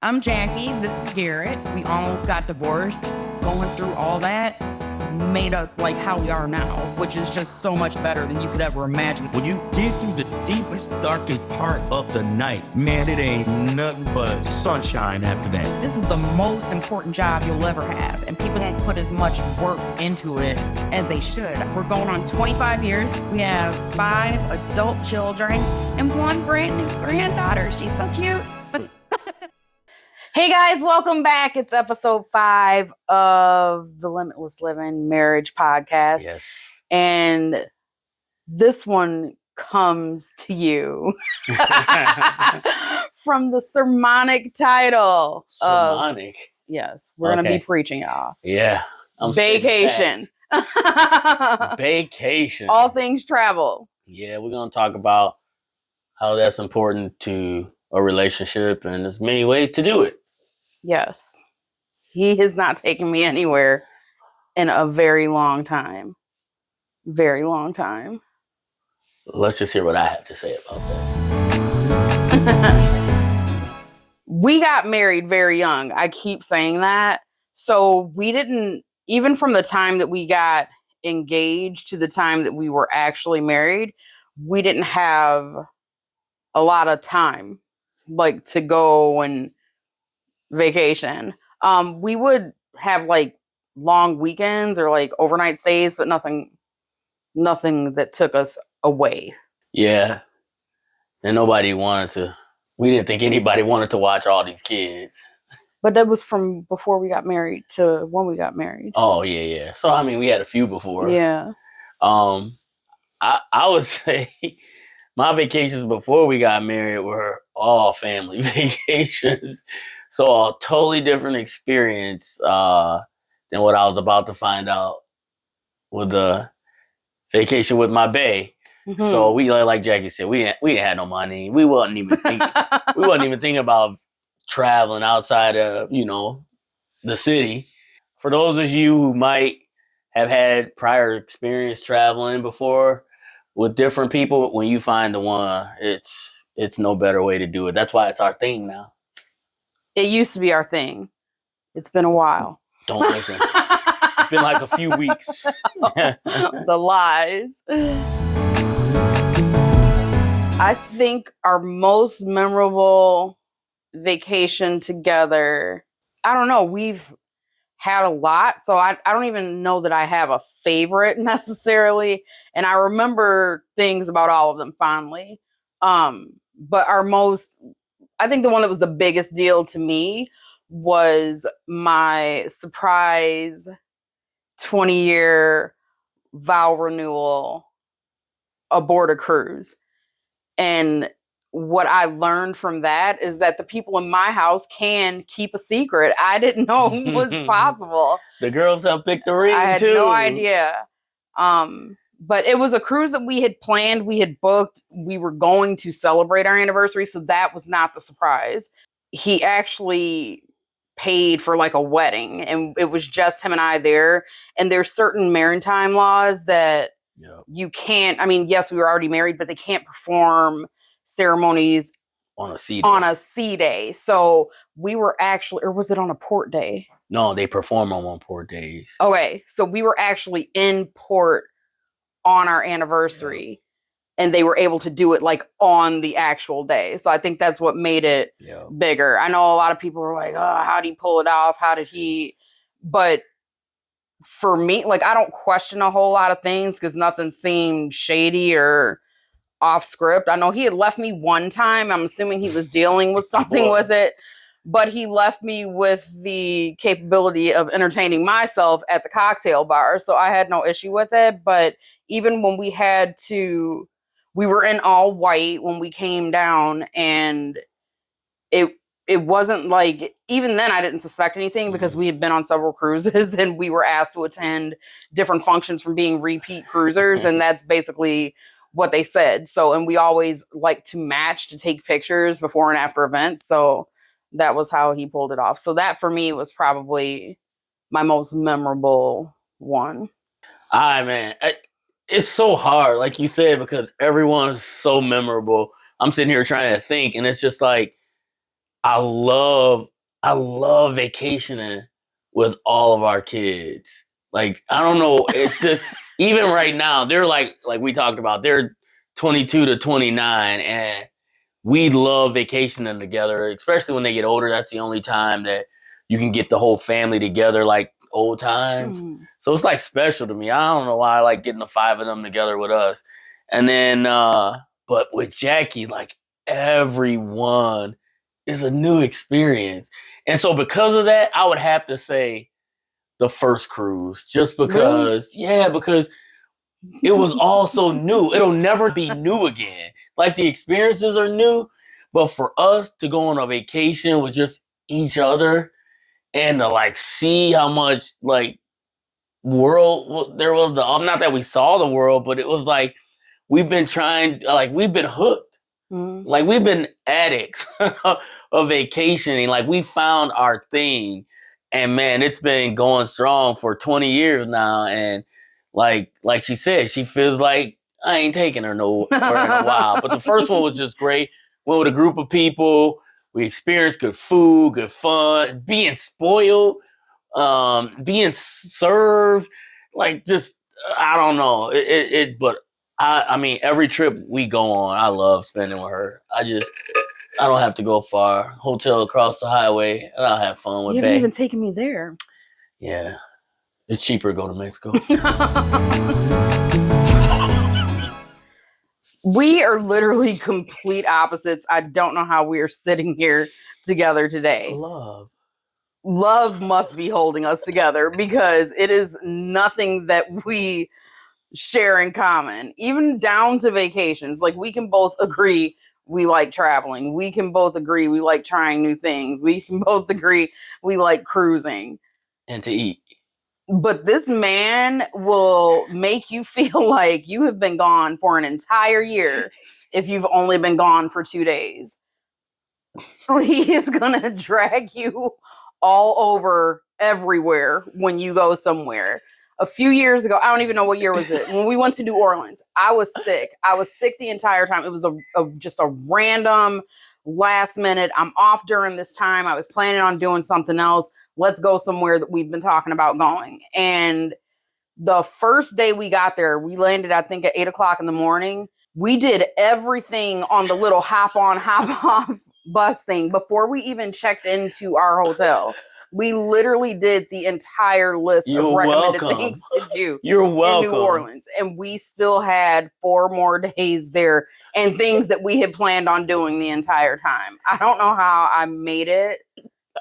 I'm Jackie. This is Garrett. We almost got divorced. Going through all that made us like how we are now, which is just so much better than you could ever imagine. When you dig through the deepest, darkest part of the night, man, it ain't nothing but sunshine after that. This is the most important job you'll ever have, and people don't put as much work into it as they should. We're going on 25 years. We have 5 adult children and 1 brand new granddaughter. She's so cute. Hey guys, welcome back. It's episode 5 of the Limitless Livin marriage podcast. Yes. And this one comes to you from the sermonic title. Sermonic? Yes, we're going to be preaching, y'all. Yeah. Vacation. Vacation. All things travel. Yeah, we're going to talk about how that's important to a relationship, and there's many ways to do it. Yes. He has not taken me anywhere in a very long time. Very long time. Let's just hear what I have to say about that. We got married very young. I keep saying that. So we didn't, even from the time that we got engaged to the time that we were actually married, we didn't have a lot of time, like, to go and vacation. We would have like long weekends or like overnight stays, but nothing that took us away. Yeah. And we didn't think anybody wanted to watch all these kids. But that was from before we got married to when we got married. Oh, yeah. So, I mean, we had a few before. Yeah. I would say my vacations before we got married were all family vacations. So a totally different experience than what I was about to find out with the vacation with my bae. Mm-hmm. So we, like Jackie said, we didn't have no money. We wasn't even thinking about traveling outside of, the city. For those of you who might have had prior experience traveling before with different people, when you find the one, it's no better way to do it. That's why it's our thing now. It used to be our thing. It's been a while. Don't listen. It's been like a few weeks. The lies. I think our most memorable vacation together, I don't know, we've had a lot. So I don't even know that I have a favorite necessarily. And I remember things about all of them fondly. But I think the one that was the biggest deal to me was my surprise 20-year vow renewal aboard a cruise. And what I learned from that is that the people in my house can keep a secret. I didn't know was possible. The girls have picked the ring, too. I had no idea. But it was a cruise that we had planned, we had booked, we were going to celebrate our anniversary, so that was not the surprise. He actually paid for like a wedding, and it was just him and I there. And there's certain maritime laws that you can't, I mean, yes, we were already married, but they can't perform ceremonies on a sea day. So we were actually, or was it on a port day? No, they perform on port days. Okay, so we were actually in port on our anniversary, and they were able to do it like on the actual day. So I think that's what made it bigger. I know a lot of people are like, oh, how did he pull it off? How did he? But for me, like, I don't question a whole lot of things because nothing seemed shady or off script. I know he had left me one time. I'm assuming he was dealing with something with it. But he left me with the capability of entertaining myself at the cocktail bar. So I had no issue with it. But even when we were in all white when we came down, and it wasn't like, even then I didn't suspect anything because we had been on several cruises and we were asked to attend different functions from being repeat cruisers. And that's basically what they said. So, and we always like to match to take pictures before and after events. So that was how he pulled it off. So that for me was probably my most memorable one. Man, it's so hard, like you said, because everyone is so memorable. I'm sitting here trying to think, and it's just like, I love vacationing with all of our kids. Like, I don't know, it's just even right now, they're like we talked about, they're 22 to 29, and we love vacationing together, especially when they get older. That's the only time that you can get the whole family together like old times. So it's like special to me. I don't know why I like getting the 5 of them together with us. And then but with Jackie, like everyone is a new experience. And so because of that, I would have to say the first cruise, just because, because it was all so new. It'll never be new again. Like the experiences are new, but for us to go on a vacation with just each other and to like see how much like world there was, not that we saw the world, but it was like we've been hooked. Like we've been addicts of vacationing. Like we found our thing, and man, it's been going strong for 20 years now. And like she said, she feels like I ain't taking her nowhere in a while. But the first one was just great. Went with a group of people. We experienced good food, good fun, being spoiled, being served, like just I don't know. But I mean, every trip we go on, I love spending with her. I don't have to go far. Hotel across the highway, and I'll have fun with You Bae. haven't even taken me there. Yeah. It's cheaper to go to Mexico. We are literally complete opposites. I don't know how we are sitting here together today. Love must be holding us together because it is nothing that we share in common, even down to vacations. Like we can both agree we like traveling. We can both agree we like trying new things. We can both agree we like cruising. And to eat. But this man will make you feel like you have been gone for an entire year if you've only been gone for 2 days. He is going to drag you all over everywhere when you go somewhere. A few years ago, I don't even know what year was it, when we went to New Orleans, I was sick. I was sick the entire time. It was just a random last minute. I'm off during this time. I was planning on doing something else. Let's go somewhere that we've been talking about going. And the first day we got there, we landed, I think, at 8:00 in the morning. We did everything on the little hop on, hop off bus thing before we even checked into our hotel. We literally did the entire list of recommended things to do in New Orleans. And we still had 4 more days there and things that we had planned on doing the entire time. I don't know how I made it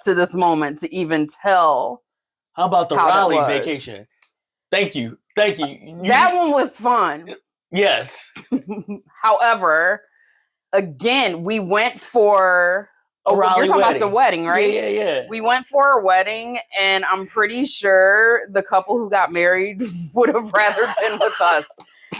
to this moment to even tell. How about the Raleigh vacation? Thank you. That one was fun. Yes. However, again, we went for you're talking about the wedding, right? Yeah. We went for a wedding, and I'm pretty sure the couple who got married would have rather been with us.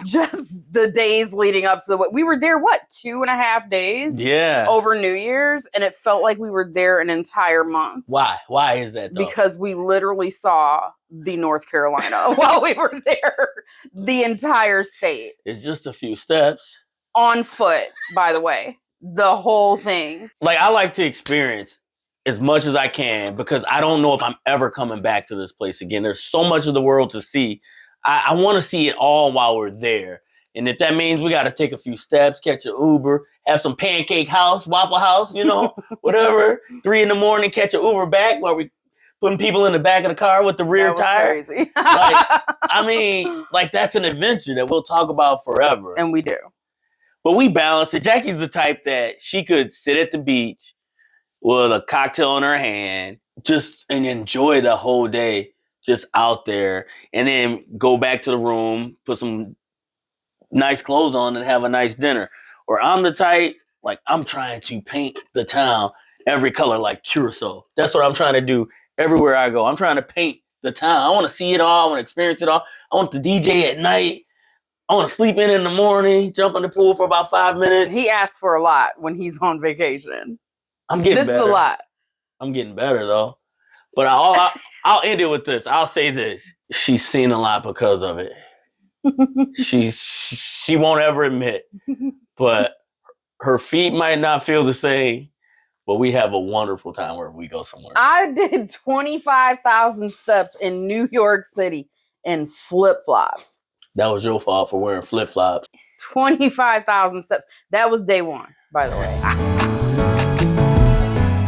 Just the days leading up to we were there, 2.5 days? Yeah. Over New Year's, and it felt like we were there an entire month. Why? Why is that though? Because we literally saw the North Carolina while we were there. The entire state. It's just a few steps. On foot, by the way. The whole thing. Like, I like to experience as much as I can because I don't know if I'm ever coming back to this place again. There's so much of the world to see. I want to see it all while we're there. And if that means we got to take a few steps, catch an Uber, have some Pancake House, Waffle House, whatever. 3 a.m, catch an Uber back while we putting people in the back of the car with the rear tire. Crazy. That's an adventure that we'll talk about forever. And we do. But we balance it. Jackie's the type that she could sit at the beach with a cocktail in her hand and enjoy the whole day just out there, and then go back to the room, put some nice clothes on, and have a nice dinner. Or I'm the type, like, I'm trying to paint the town every color like Curacao. That's what I'm trying to do everywhere I go. I'm trying to paint the town. I want to see it all. I want to experience it all. I want the DJ at night. I want to sleep in the morning, jump in the pool for about 5 minutes. He asks for a lot when he's on vacation. I'm getting better. This is a lot. I'm getting better, though. But I'll end it with this. I'll say this. She's seen a lot because of it. She won't ever admit. But her feet might not feel the same. But we have a wonderful time wherever we go somewhere. I did 25,000 steps in New York City in flip-flops. That was your fault for wearing flip-flops. 25,000 steps. That was day one, by the way.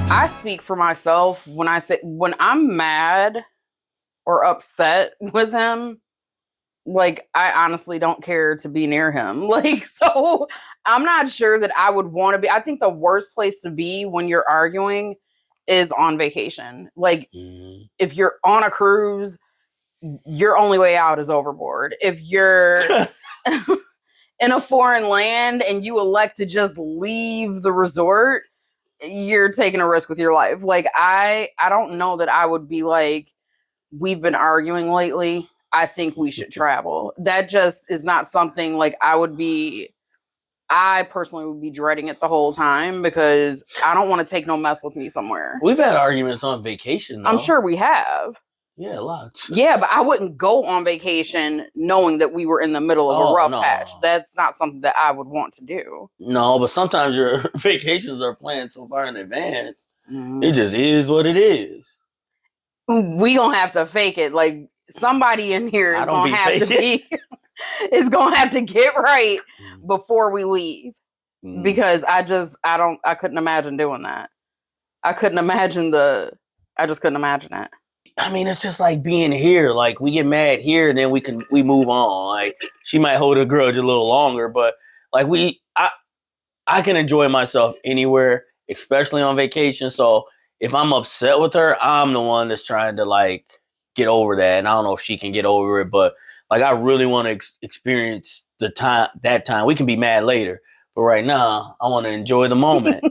I speak for myself when I say, when I'm mad or upset with him, like, I honestly don't care to be near him. Like, so I'm not sure that I would want to be. I think the worst place to be when you're arguing is on vacation. Like, if you're on a cruise, your only way out is overboard. If you're in a foreign land and you elect to just leave the resort, you're taking a risk with your life. Like, I don't know that I would be like, we've been arguing lately, I think we should travel. That just is not something like I personally would be dreading it the whole time because I don't want to take no mess with me somewhere. We've had arguments on vacation, though. I'm sure we have. Yeah, lots. Yeah, but I wouldn't go on vacation knowing that we were in the middle of a rough patch. That's not something that I would want to do. No, but sometimes your vacations are planned so far in advance. It just is what it is. We gonna have to fake it. Like, somebody in here is gonna have to be is gonna have to get right before we leave. Because I couldn't imagine doing that. I just couldn't imagine it. I mean, it's just like being here. Like, we get mad here and then we move on. Like, she might hold a grudge a little longer, but like I can enjoy myself anywhere, especially on vacation. So if I'm upset with her, I'm the one that's trying to like get over that. And I don't know if she can get over it, but like, I really want to experience that time. We can be mad later, but right now I want to enjoy the moment.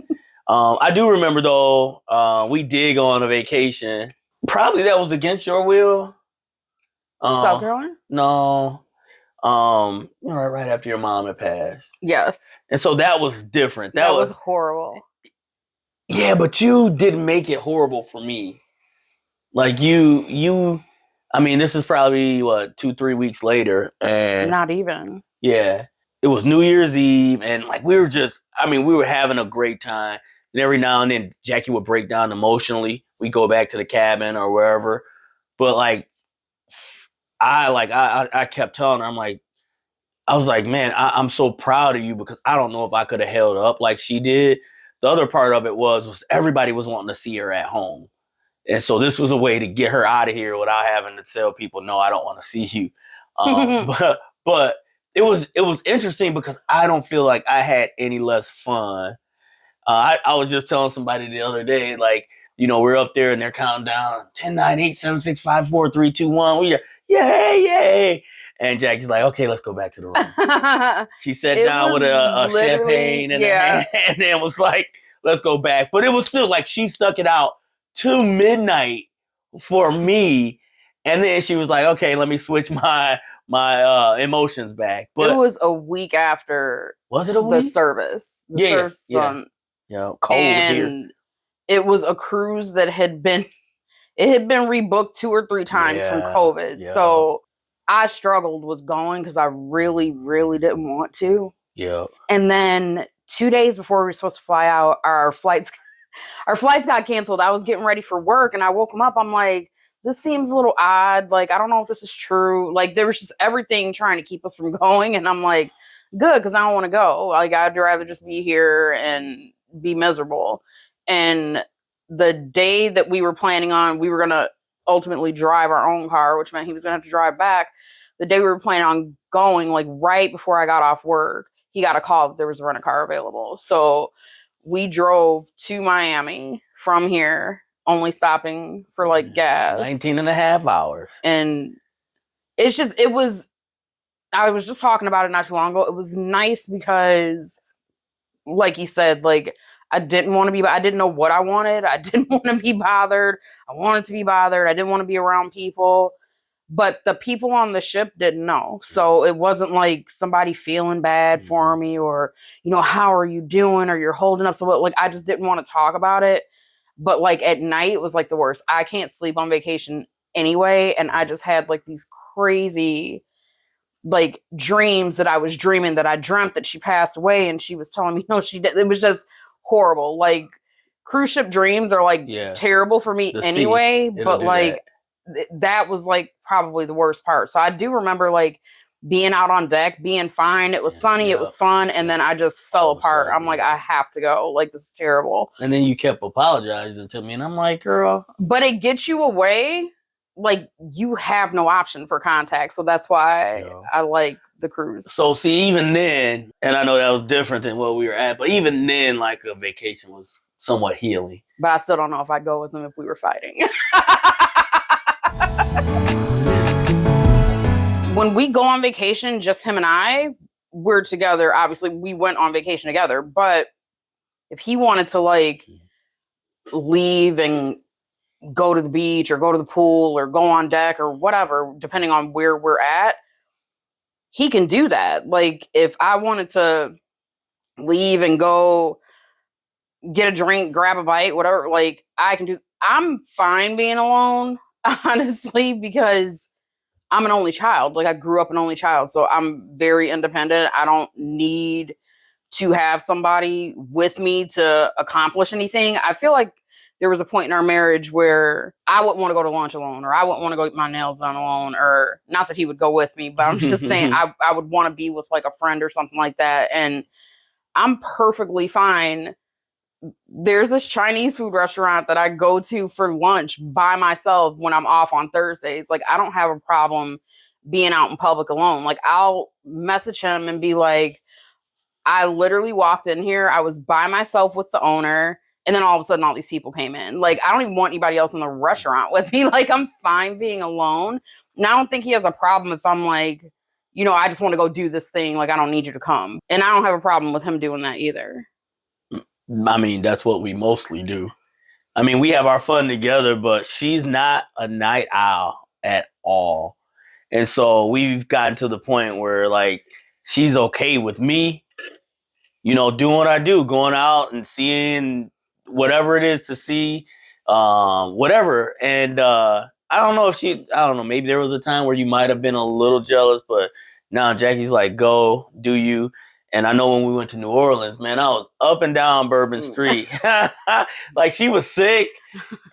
I do remember though, we did go on a vacation. Probably that was against your will. South Carolina? No. Right after your mom had passed. Yes. And so that was different. That was horrible. Yeah, but you didn't make it horrible for me. Like I mean, this is probably 2-3 weeks later, and not even. Yeah. It was New Year's Eve, and like we were having a great time. And every now and then Jackie would break down emotionally. We go back to the cabin or wherever. But like I kept telling her, I was like, man, I'm so proud of you because I don't know if I could have held up like she did. The other part of it was everybody was wanting to see her at home. And so this was a way to get her out of here without having to tell people, no, I don't want to see you. But it was interesting because I don't feel like I had any less fun. I was just telling somebody the other day, like, we're up there and they're counting down 10, 9, 8, 7, 6, 5, 4, 3, 2, 1. We're yay. And Jackie's like, okay, let's go back to the room. She sat down with a champagne in her hand and then was like, let's go back. But it was still like she stuck it out to midnight for me. And then she was like, okay, let me switch my emotions back. But it was a week after the service. The service cold and beer. It was a cruise that had been rebooked 2 or 3 times from COVID. Yeah. So I struggled with going because I really, really didn't want to. Yeah. And then 2 days before we were supposed to fly out, our flights got canceled. I was getting ready for work and I woke him up. I'm like, this seems a little odd. Like, I don't know if this is true. Like, there was just everything trying to keep us from going. And I'm like, good, because I don't want to go. Like, I'd rather just be here and be miserable. And the day that we were planning on, we were going to ultimately drive our own car, which meant he was going to have to drive back. The day we were planning on going, like right before I got off work, he got a call that there was a rental car available. So we drove to Miami from here, only stopping for like gas. 19 and a half hours. And it's just, I was just talking about it not too long ago. It was nice because, like you said, like, I didn't know what I wanted. I didn't want to be bothered. I wanted to be bothered. I didn't want to be around people. But the people on the ship didn't know. So it wasn't like somebody feeling bad for me or, how are you doing? Or you're holding up. So like, I just didn't want to talk about it. But like at night, it was like the worst. I can't sleep on vacation anyway. And I just had like these crazy like dreams that I was dreaming that I dreamt that she passed away and she was telling me, no, she did. It was just horrible. Like cruise ship dreams are like terrible for me anyway, but like that was like probably the worst part. So I do remember like being out on deck, being fine. It was sunny, it was fun, and then I just fell apart. I'm like, I have to go. Like, this is terrible. And then you kept apologizing to me, and I'm like, girl. But it gets you away. Like, you have no option for contact, so that's why I like the cruise. So see, even then, and I know that was different than what we were at, but even then, like, a vacation was somewhat healing. But I still don't know if I'd go with them if we were fighting. When we go on vacation, just him and I, we're together. Obviously, we went on vacation together. But if he wanted to, like, leave and go to the beach or go to the pool or go on deck or whatever, depending on where we're at, he can do that. Like, if I wanted to leave and go get a drink, grab a bite, whatever, like, I can do. I'm fine being alone, honestly, because I'm an only child. Like, I grew up an only child, so I'm very independent. I don't need to have somebody with me to accomplish anything. I feel like there was a point in our marriage where I wouldn't want to go to lunch alone, or I wouldn't want to go get my nails done alone, or not that he would go with me, but I'm just saying I would want to be with like a friend or something like that. And I'm perfectly fine. There's this Chinese food restaurant that I go to for lunch by myself when I'm off on Thursdays. Like, I don't have a problem being out in public alone. Like, I'll message him and be like, I literally walked in here. I was by myself with the owner. And then all of a sudden, all these people came in. Like, I don't even want anybody else in the restaurant with me. Like, I'm fine being alone. And I don't think he has a problem if I'm like, you know, I just want to go do this thing. Like, I don't need you to come. And I don't have a problem with him doing that either. I mean, that's what we mostly do. I mean, we have our fun together, but she's not a night owl at all. And so we've gotten to the point where, like, she's okay with me, you know, doing what I do, going out and seeing whatever it is to see, whatever. And I don't know, maybe there was a time where you might have been a little jealous, but now Jackie's like, go, do you. And I know when we went to New Orleans, man, I was up and down Bourbon Street. Like, she was sick.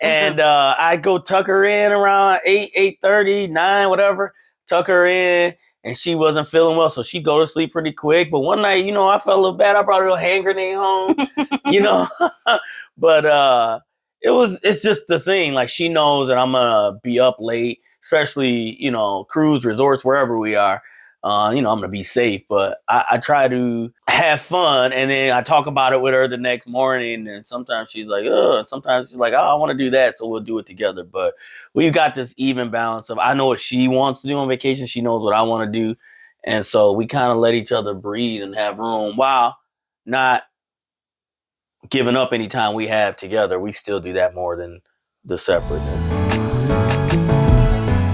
And I'd go tuck her in around 8:30, 9, whatever. Tuck her in. And she wasn't feeling well, so she'd go to sleep pretty quick. But one night, you know, I felt a little bad. I brought a little hand grenade home, you know. But it's just the thing. Like, she knows that I'm going to be up late, especially, you know, cruise resorts, wherever we are. You know, I'm going to be safe, but I try to have fun, and then I talk about it with her the next morning, and sometimes she's like, oh, sometimes she's like, oh, I want to do that, so we'll do it together. But we've got this even balance of, I know what she wants to do on vacation, she knows what I want to do, and so we kind of let each other breathe and have room while not giving up any time we have together. We still do that more than the separateness.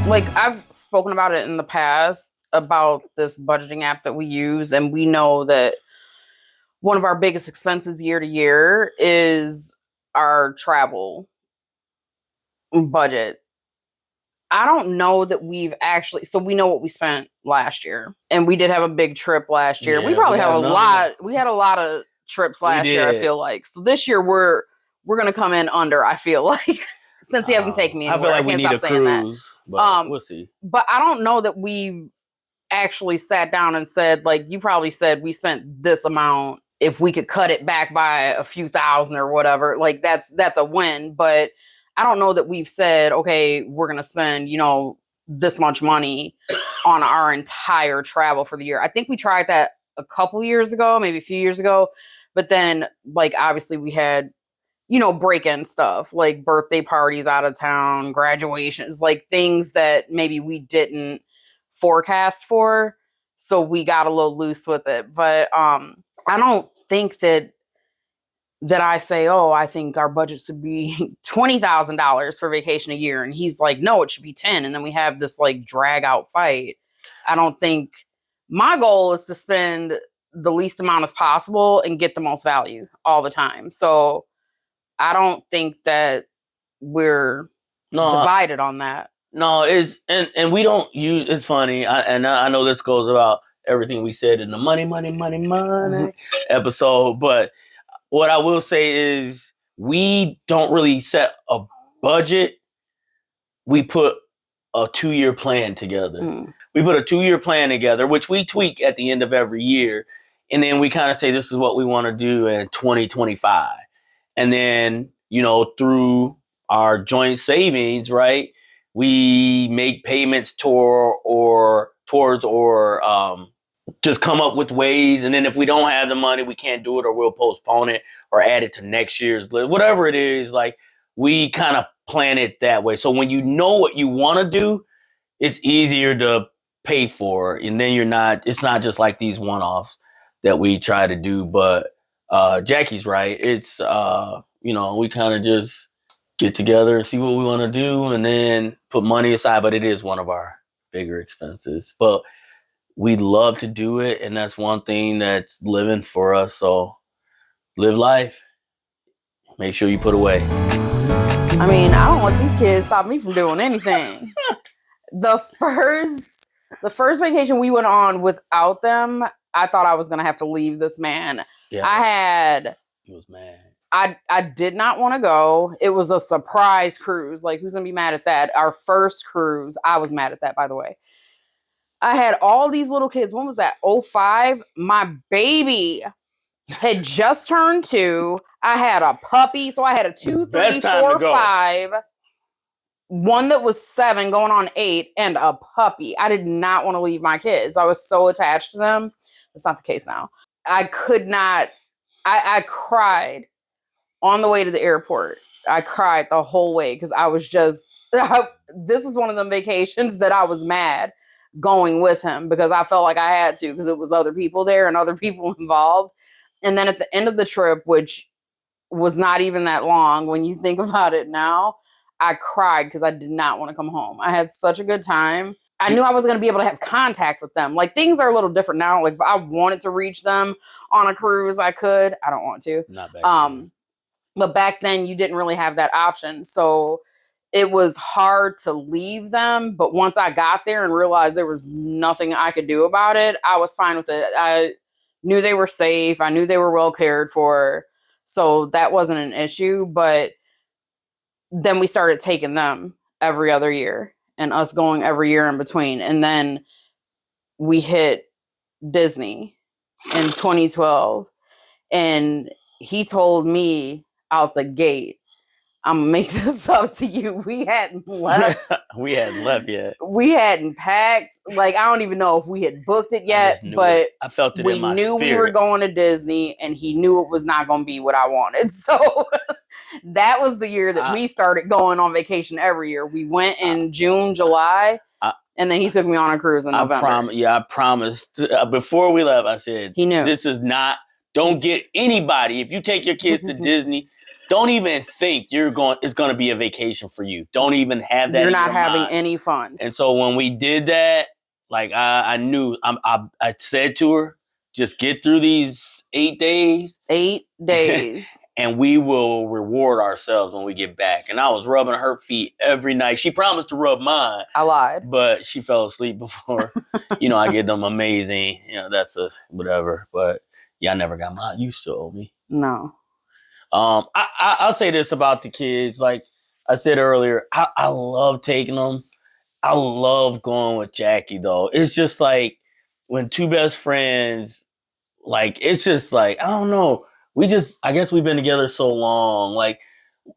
Like, I've spoken about it in the past, about this budgeting app that we use, and we know that one of our biggest expenses year to year is our travel budget. I don't know that we've actually, so we know what we spent last year, and we did have a big trip last year. Yeah, we probably have we had a lot of trips last year, I feel like. So this year we're going to come in under, I feel like, since he hasn't taken me anywhere. I feel like we need a cruise, but we'll see. But I don't know that we actually sat down and said, like, you probably said we spent this amount. If we could cut it back by a few thousand or whatever, like, that's a win. But I don't know that we've said, okay, we're going to spend, you know, this much money on our entire travel for the year. I think we tried that a couple years ago, maybe a few years ago. But then, like, obviously we had, you know, break-in stuff, like birthday parties out of town, graduations, like things that maybe we didn't forecast for, so we got a little loose with it. But I don't think that I say, oh, I think our budget should be $20,000 for vacation a year, and he's like, no, it should be 10, and then we have this like drag out fight. I don't think, my goal is to spend the least amount as possible and get the most value all the time. So I don't think that we're divided on that. No, it's and we don't use. It's funny, I know this goes about everything we said in the money episode. But what I will say is, we don't really set a budget. We put a 2-year plan together. We put a 2-year plan together, which we tweak at the end of every year. And then we kind of say, this is what we want to do in 2025. And then, you know, through our joint savings, right, we make payments towards just come up with ways. And then if we don't have the money, we can't do it, or we'll postpone it or add it to next year's list, whatever it is. Like, we kind of plan it that way. So when you know what you want to do, it's easier to pay for. And then it's not just like these one-offs that we try to do. But Jackie's right. It's, you know, we kind of just get together and see what we want to do and then put money aside. But it is one of our bigger expenses. But we love to do it, and that's one thing that's living for us. So live life. Make sure you put away. I mean, I don't let these kids stop me from doing anything. The first vacation we went on without them, I thought I was gonna have to leave this man. Yeah. He was mad. I did not want to go. It was a surprise cruise. Like, who's gonna be mad at that? Our first cruise. I was mad at that, by the way. I had all these little kids. When was that? 05. My baby had just turned 2. I had a puppy. So I had a 2, 3, 4, 5. One that was 7 going on 8 and a puppy. I did not want to leave my kids. I was so attached to them. That's not the case now. I could not. I cried on the way to the airport. I cried the whole way because I was just, this was one of them vacations that I was mad going with him because I felt like I had to because it was other people there and other people involved. And then at the end of the trip, which was not even that long when you think about it now, I cried because I did not want to come home. I had such a good time. I knew I was going to be able to have contact with them. Like, things are a little different now. Like, if I wanted to reach them on a cruise, I could. I don't want to. Not back then. But back then, you didn't really have that option. So it was hard to leave them. But once I got there and realized there was nothing I could do about it, I was fine with it. I knew they were safe. I knew they were well cared for. So that wasn't an issue. But then we started taking them every other year and us going every year in between. And then we hit Disney in 2012. And he told me out the gate, I'm going to make this up to you. We hadn't left. We hadn't left yet. We hadn't packed. Like, I don't even know if we had booked it yet, but I felt it in my we knew we were going to Disney, and he knew it was not going to be what I wanted. So that was the year that we started going on vacation every year. We went in June, July, and then he took me on a cruise in November. I promised. Before we left, I said, he knew. This is not, don't get anybody. If you take your kids to Disney, don't even think it's going to be a vacation for you. Don't even have that. You're not having any fun. And so when we did that, like, I knew, I said to her, just get through these 8 days. 8 days. And we will reward ourselves when we get back. And I was rubbing her feet every night. She promised to rub mine. I lied. But she fell asleep before. I get them amazing. That's a whatever. But yeah, I never got mine. You still owe me. No. I'll say this about the kids. Like I said earlier, I love taking them. I love going with Jackie, though. It's just like when two best friends, like, it's just like, I don't know. I guess we've been together so long. Like,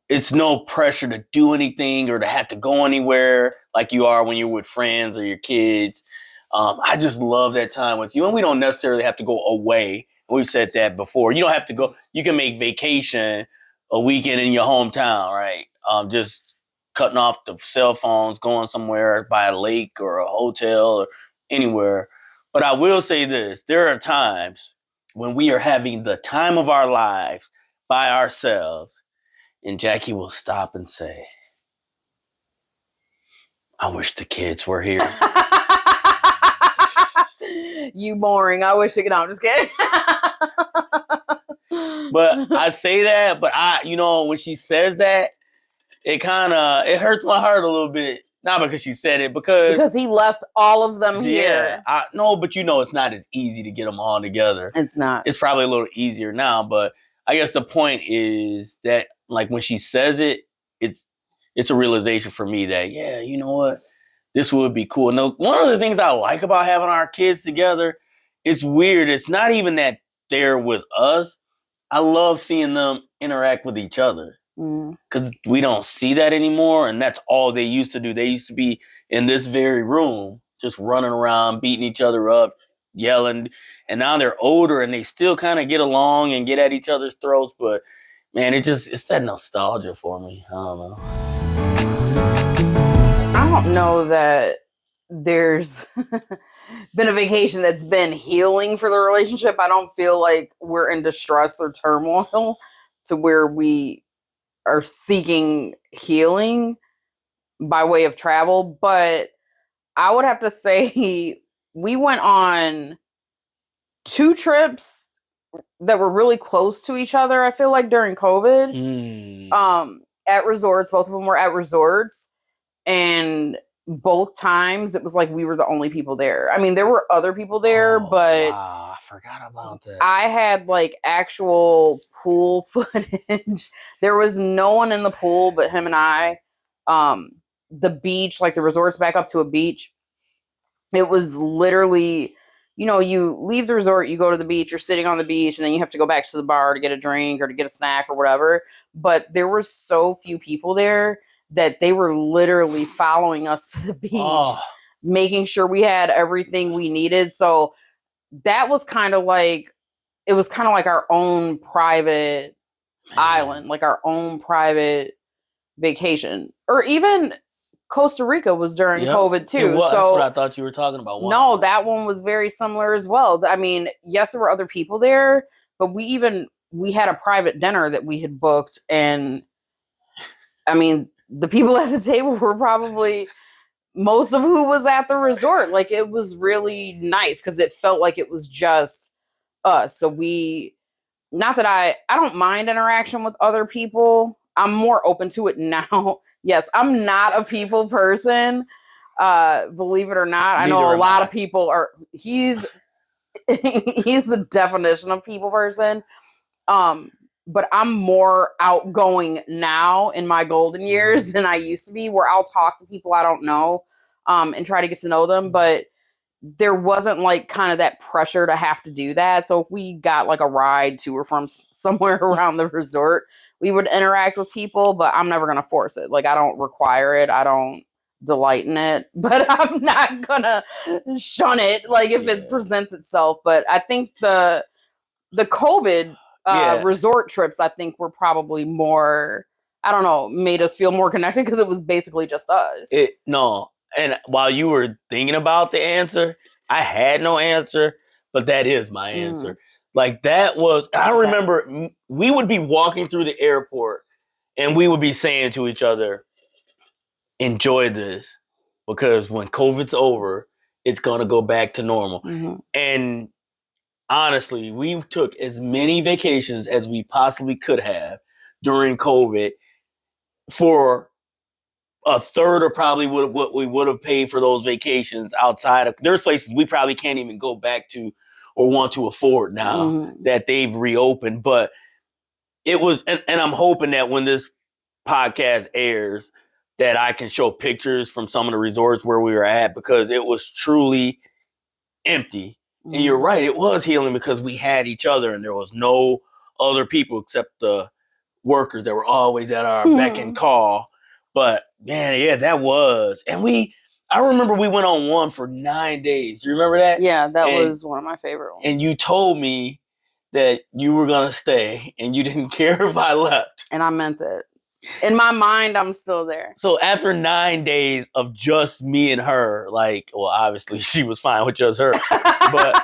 it's no pressure to do anything or to have to go anywhere like you are when you're with friends or your kids. I just love that time with you. And we don't necessarily have to go away. We've said that before. You don't have to go. You can make vacation a weekend in your hometown, right? Just cutting off the cell phones, going somewhere by a lake or a hotel or anywhere. But I will say this. There are times when we are having the time of our lives by ourselves, and Jackie will stop and say, I wish the kids were here. You boring. I wish they could. No, I'm just kidding. But I say that, but when she says that, it hurts my heart a little bit. Not because she said it, because he left all of them here. No, but it's not as easy to get them all together. It's not. It's probably a little easier now, but I guess the point is that like when she says it, it's a realization for me that, yeah, you know what? This would be cool. No, one of the things I like about having our kids together, it's weird. It's not even that they're with us. I love seeing them interact with each other because we don't see that anymore. And that's all they used to do. They used to be in this very room, just running around, beating each other up, yelling. And now they're older and they still kind of get along and get at each other's throats. But man, it's that nostalgia for me. I don't know. I don't know that there's been a vacation that's been healing for the relationship. I don't feel like we're in distress or turmoil to where we are seeking healing by way of travel. But I would have to say we went on 2 trips that were really close to each other, I feel like, during COVID. At resorts. Both of them were at resorts. And both times it was like we were the only people there. I mean, there were other people there, but wow, I forgot about that. I had like actual pool footage. There was no one in the pool but him and I. The beach, like the resort's back up to a beach. It was literally, you leave the resort, you go to the beach, you're sitting on the beach, and then you have to go back to the bar to get a drink or to get a snack or whatever. But there were so few people there that they were literally following us to the beach, making sure we had everything we needed. So that was kind of like, it was kind of like our own private island, like our own private vacation. Or even Costa Rica was during COVID too. So that's what I thought you were talking about. Wow. No, that one was very similar as well. I mean, yes, there were other people there, but we had a private dinner that we had booked. And I mean, the people at the table were probably most of who was at the resort. Like, it was really nice because it felt like it was just us. So not that I don't mind interaction with other people. I'm more open to it now. Yes, I'm not a people person. Believe it or not. I know a lot of people are. He's the definition of people person. But I'm more outgoing now in my golden years than I used to be, where I'll talk to people I don't know, and try to get to know them. But there wasn't like kind of that pressure to have to do that. So if we got like a ride to or from somewhere around the resort, we would interact with people, but I'm never going to force it. Like, I don't require it. I don't delight in it, but I'm not going to shun it. Like, if it presents itself. But I think the COVID resort trips, I think, were probably more, I don't know, made us feel more connected because it was basically just us. And while you were thinking about the answer, I had no answer, but that is my answer. Like, that was, I remember we would be walking through the airport and we would be saying to each other, enjoy this, because when COVID's over, it's going to go back to normal. And honestly, we took as many vacations as we possibly could have during COVID for a third of probably what we would have paid for those vacations outside of. There's places we probably can't even go back to or want to afford now that they've reopened. But it was, and I'm hoping that when this podcast airs, that I can show pictures from some of the resorts where we were at, because it was truly empty. And you're right, it was healing because we had each other and there was no other people except the workers that were always at our beck and call. But man, yeah, that was. And I remember we went on one for 9 days. Do you remember that? Yeah, that was one of my favorite ones. And you told me that you were going to stay and you didn't care if I left. And I meant it. In my mind, I'm still there. So after 9 days of just me and her, like, well, obviously she was fine with just her, but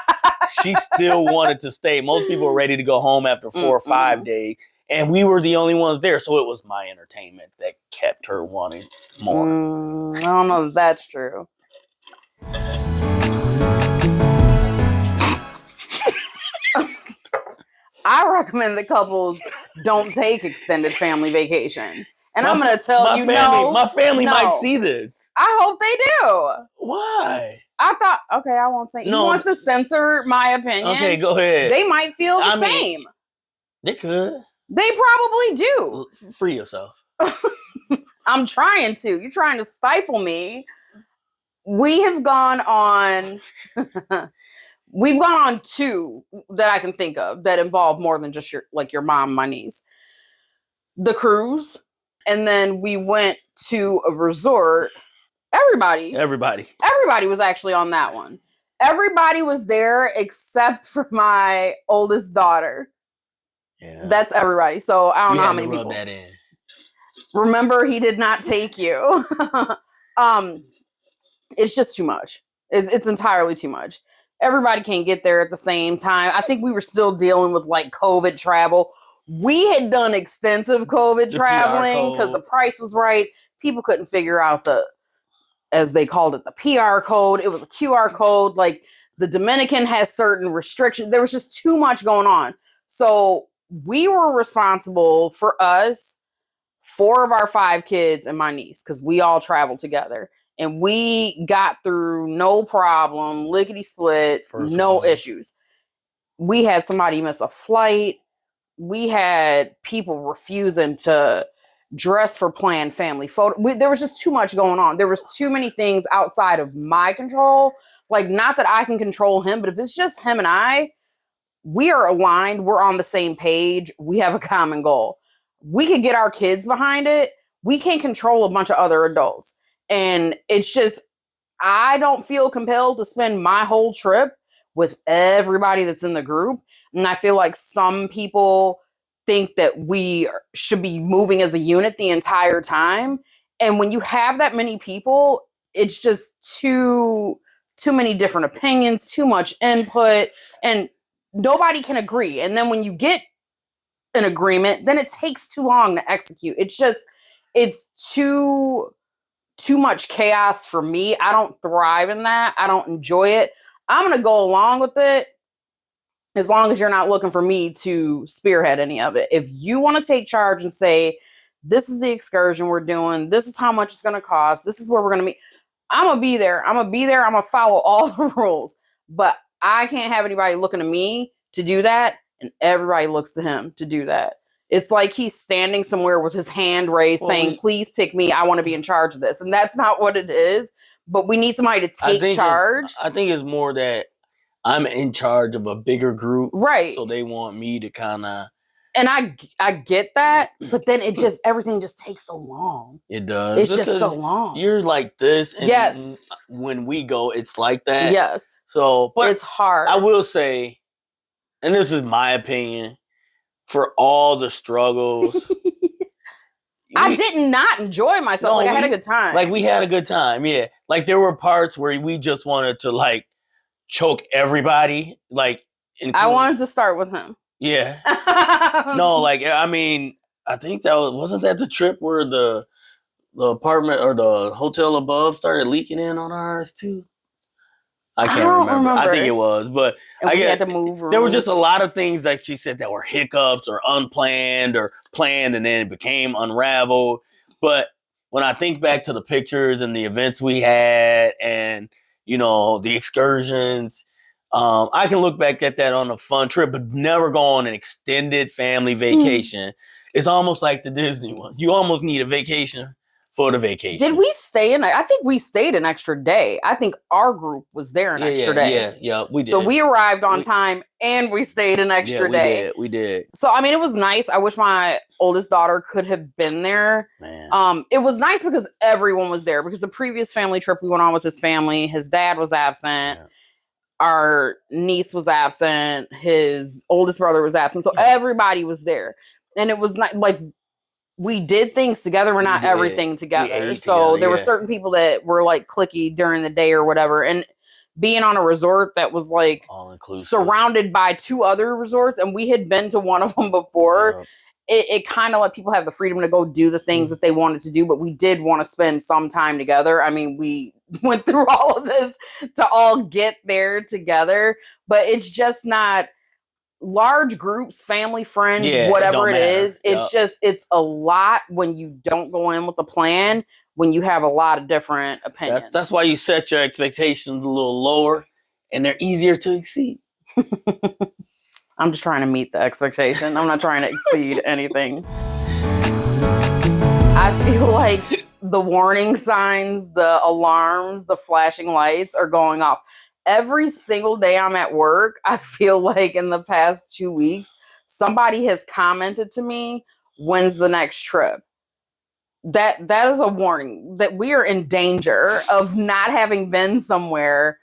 she still wanted to stay. Most people were ready to go home after 4 or 5 days. And we were the only ones there. So it was my entertainment that kept her wanting more. I don't know if that's true. I recommend that couples don't take extended family vacations. And I'm going to tell you, my family might see this. I hope they do. Why? I thought, okay, I won't say. He wants to censor my opinion. Okay, go ahead. They might feel the same. They could. They probably do. Free yourself. I'm trying to. You're trying to stifle me. We have gone on. We've gone on 2 that I can think of that involve more than just your mom, my niece. The cruise, and then we went to a resort. Everybody was actually on that one. Everybody was there except for my oldest daughter. Yeah. That's everybody. So I don't know how many rub people. That in. Remember, he did not take you. It's just too much. It's entirely too much. Everybody can't get there at the same time. I think we were still dealing with like COVID travel. We had done extensive COVID traveling because the price was right. People couldn't figure out as they called it, the PR code. It was a QR code. Like the Dominican has certain restrictions. There was just too much going on. So we were responsible for us, 4 of our 5 kids and my niece, because we all traveled together. And we got through no problem, lickety split, no issues. We had somebody miss a flight. We had people refusing to dress for planned family photo. There was just too much going on. There was too many things outside of my control. Like, not that I can control him, but if it's just him and I, we are aligned. We're on the same page. We have a common goal. We could get our kids behind it. We can't control a bunch of other adults. And it's just, I don't feel compelled to spend my whole trip with everybody that's in the group. And I feel like some people think that we should be moving as a unit the entire time. And when you have that many people, it's just too many different opinions, too much input, and nobody can agree. And then when you get an agreement, then it takes too long to execute. It's too much chaos for me. I don't thrive in that. I don't enjoy it. I'm going to go along with it as long as you're not looking for me to spearhead any of it. If you want to take charge and say, this is the excursion we're doing, this is how much it's going to cost, this is where we're going to meet, I'm going to be there. I'm going to follow all the rules. But I can't have anybody looking to me to do that, and everybody looks to him to do that. It's like he's standing somewhere with his hand raised saying, please pick me. I want to be in charge of this. And that's not what it is. But we need somebody to take charge. I think it's more that I'm in charge of a bigger group. Right. So they want me to kind of. And I get that. But then everything just takes so long. It does. It's just so long. You're like this. And yes. When we go, it's like that. Yes. So, but it's hard. I will say, and this is my opinion, for all the struggles. I did not enjoy myself. I had a good time. Like, we had a good time, yeah. Like, there were parts where we just wanted to, like, choke everybody. Like, I wanted to start with him. Yeah. No, like, I mean, I think wasn't that the trip where the apartment or the hotel above started leaking in on ours, too? I can't remember. I think it was, but we had to move rooms. There were just a lot of things that she said that were hiccups or unplanned or planned, and then it became unraveled. But when I think back to the pictures and the events we had, and the excursions, I can look back at that on a fun trip, but never go on an extended family vacation. It's almost like the Disney one. You almost need a vacation for the vacation. Did we stay I think we stayed an extra day. I think our group was there an extra day. Yeah, we did. So we arrived on time and we stayed an extra day. We did. So, I mean, it was nice. I wish my oldest daughter could have been there. Man. It was nice because everyone was there, because the previous family trip we went on with his family, his dad was absent. Yeah. Our niece was absent. His oldest brother was absent. So everybody was there. And it was not like, we did things together. We're not everything together. So there were certain people that were like cliquey during the day or whatever. And being on a resort that was like surrounded by 2 other resorts, and we had been to one of them before, it kind of let people have the freedom to go do the things that they wanted to do. But we did want to spend some time together. I mean, we went through all of this to all get there together, but it's just not large groups, family, friends, whatever it is. It's it's a lot when you don't go in with a plan, when you have a lot of different opinions. That's why you set your expectations a little lower, and they're easier to exceed. I'm just trying to meet the expectation. I'm not trying to exceed anything. I feel like the warning signs, the alarms, the flashing lights are going off. Every single day I'm at work, I feel like in the past 2 weeks, somebody has commented to me, when's the next trip? That is a warning that we are in danger of not having been somewhere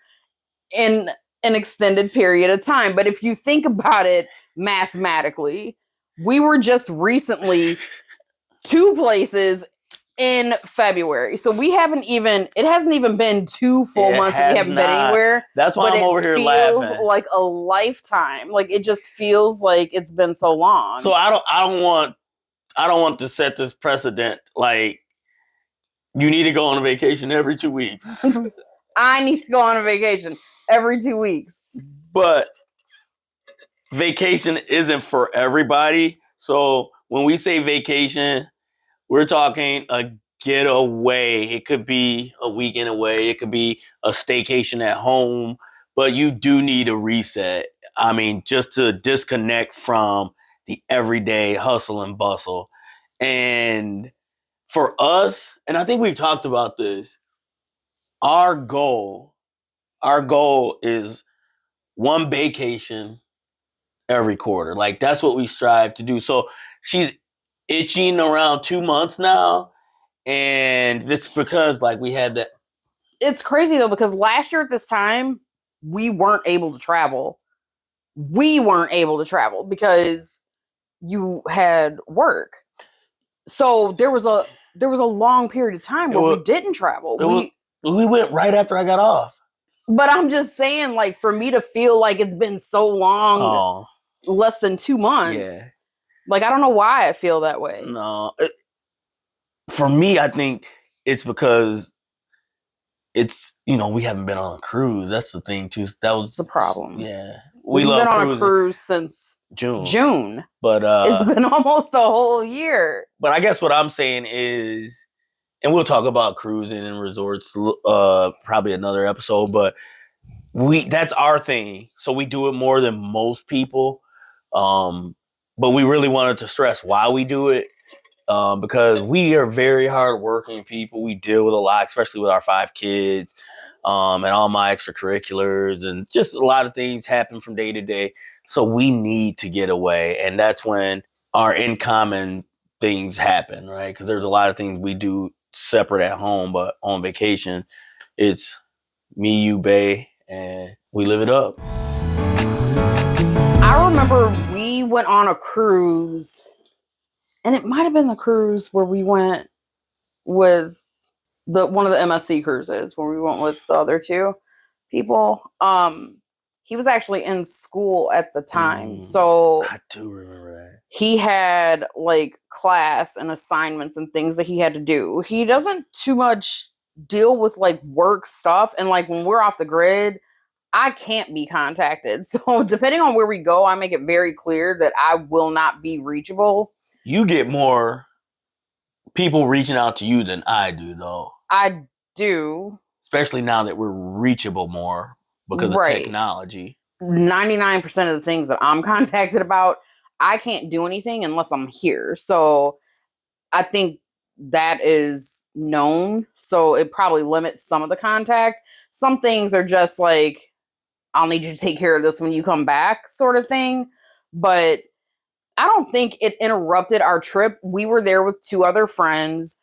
in an extended period of time. But if you think about it mathematically, we were just recently 2 places in February. So it hasn't even been 2 full months that we haven't been anywhere. That's why I'm over here laughing. It laughing. feels like a lifetime. Like it just feels like it's been so long. So I don't want to set this precedent. Like, you need to go on a vacation every 2 weeks. I need to go on a vacation every 2 weeks. But vacation isn't for everybody. So when we say vacation, we're talking a getaway. It could be a weekend away. It could be a staycation at home. But you do need a reset. I mean, just to disconnect from the everyday hustle and bustle. And for us, and I think we've talked about this, our goal is one vacation every quarter. Like, that's what we strive to do. So she's itching around 2 months now. And it's because, like, we had that. It's crazy, though, because last year at this time, we weren't able to travel. We weren't able to travel because you had work. So there was a long period of time where we didn't travel. We went right after I got off. But I'm just saying, like, for me to feel like it's been so long, less than 2 months. Yeah. Like, I don't know why I feel that way. No. For me, I think it's because it's, we haven't been on a cruise. That's the thing, too. That was the problem. Yeah. We've been on a cruise since June. But it's been almost a whole year. But I guess what I'm saying is, and we'll talk about cruising and resorts probably another episode, but that's our thing. So we do it more than most people. But we really wanted to stress why we do it. Because we are very hardworking people. We deal with a lot, especially with our 5 kids, and all my extracurriculars, and just a lot of things happen from day to day. So we need to get away. And that's when our in common things happen, right? Because there's a lot of things we do separate at home, but on vacation, it's me, you, Bae, and we live it up. I remember we went on a cruise, and it might have been the cruise where we went with one of the MSC cruises, where we went with the other 2 people. He was actually in school at the time. So I do remember that. He had like class and assignments and things that he had to do. He doesn't too much deal with like work stuff. And like when we're off the grid, I can't be contacted. So depending on where we go, I make it very clear that I will not be reachable. You get more people reaching out to you than I do, though. I do. Especially now that we're reachable more because of technology. 99% of the things that I'm contacted about, I can't do anything unless I'm here. So I think that is known. So it probably limits some of the contact. Some things are just like, I'll need you to take care of this when you come back sort of thing. But I don't think it interrupted our trip. We were there with 2 other friends.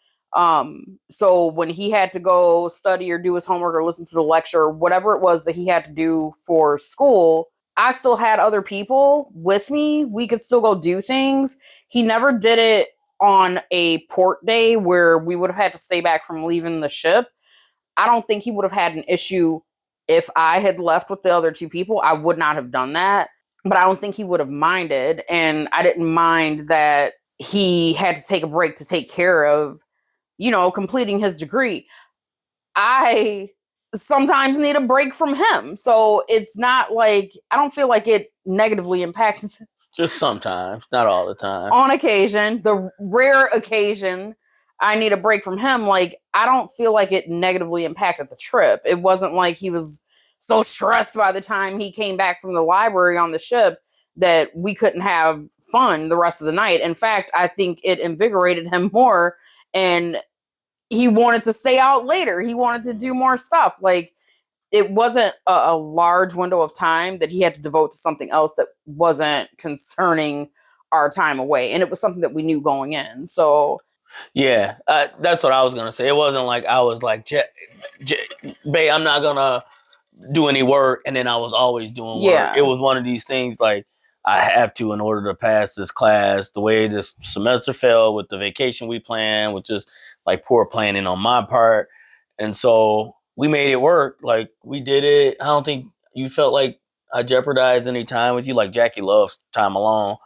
So when he had to go study or do his homework or listen to the lecture, or whatever it was that he had to do for school, I still had other people with me. We could still go do things. He never did it on a port day where we would have had to stay back from leaving the ship. I don't think he would have had an issue if I had left with the other 2 people. I would not have done that, but I don't think he would have minded. And I didn't mind that he had to take a break to take care of, completing his degree. I sometimes need a break from him. So it's not like, I don't feel like it negatively impacts. Just sometimes, not all the time. On occasion, the rare occasion I need a break from him, like, I don't feel like it negatively impacted the trip. It wasn't like he was so stressed by the time he came back from the library on the ship that we couldn't have fun the rest of the night. In fact, I think it invigorated him more, and he wanted to stay out later. He wanted to do more stuff. Like, it wasn't a large window of time that he had to devote to something else that wasn't concerning our time away. And it was something that we knew going in. So Yeah, that's what I was gonna say. It wasn't like I was like, babe, I'm not gonna do any work, and then I was always doing work. yeah. It was one of these things like I have to in order to pass this class. The way this semester fell with the vacation we planned, with just like poor planning on my part, and so we made it work. Like we did it. I don't think you felt like I jeopardized any time with you. Like Jackie loves time alone.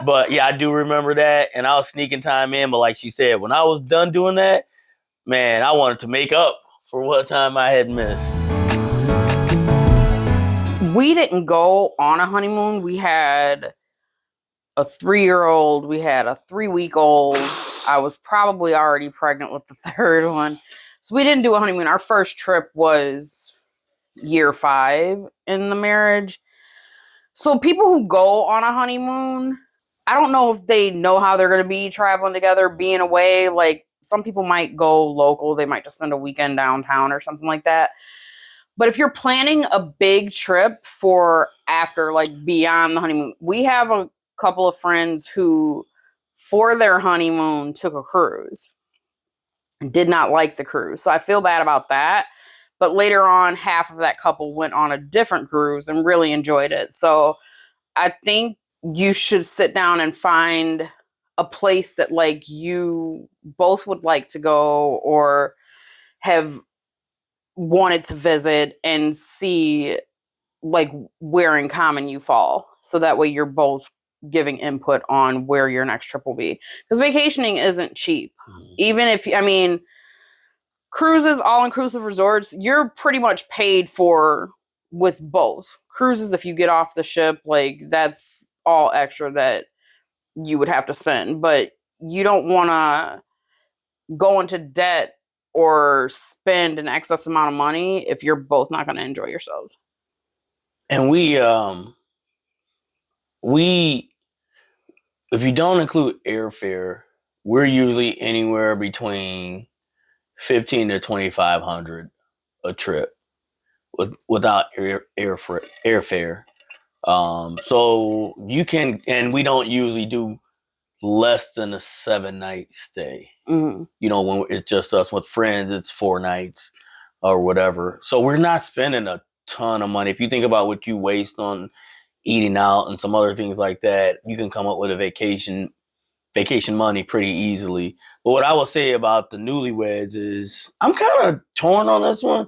But yeah, I do remember that, and I was sneaking time in. But like she said, when I was done doing that, man, I wanted to make up for what time I had missed. We didn't go on a honeymoon. We had a 3-year-old. We had a 3-week-old. I was probably already pregnant with the third one. So we didn't do a honeymoon. Our first trip was year 5 in the marriage. So people who go on a honeymoon, I don't know if they know how they're going to be traveling together, being away. Like, some people might go local. They might just spend a weekend downtown or something like that. But if you're planning a big trip for after, like, beyond the honeymoon, we have a couple of friends who, for their honeymoon, took a cruise. Did not like the cruise. So I feel bad about that. But later on, half of that couple went on a different cruise and really enjoyed it. So I think you should sit down and find a place that, like, you both would like to go or have wanted to visit, and see, like, where in common you fall. So that way you're both giving input on where your next trip will be. Because vacationing isn't cheap. Even if, I mean, cruises, all-inclusive resorts, you're pretty much paid for with both. Cruises, if you get off the ship, like, that's all extra that you would have to spend. But you don't want to go into debt or spend an excess amount of money if you're both not going to enjoy yourselves. And we, if you don't include airfare, we're usually anywhere between 15 to 2,500 a trip without airfare. So you can, and we don't usually do less than a 7-night stay. Mm-hmm. You know, when it's just us with friends, it's 4 nights or whatever. So we're not spending a ton of money. If you think about what you waste on eating out and some other things like that, you can come up with a vacation money pretty easily. But what I will say about the newlyweds is I'm kind of torn on this one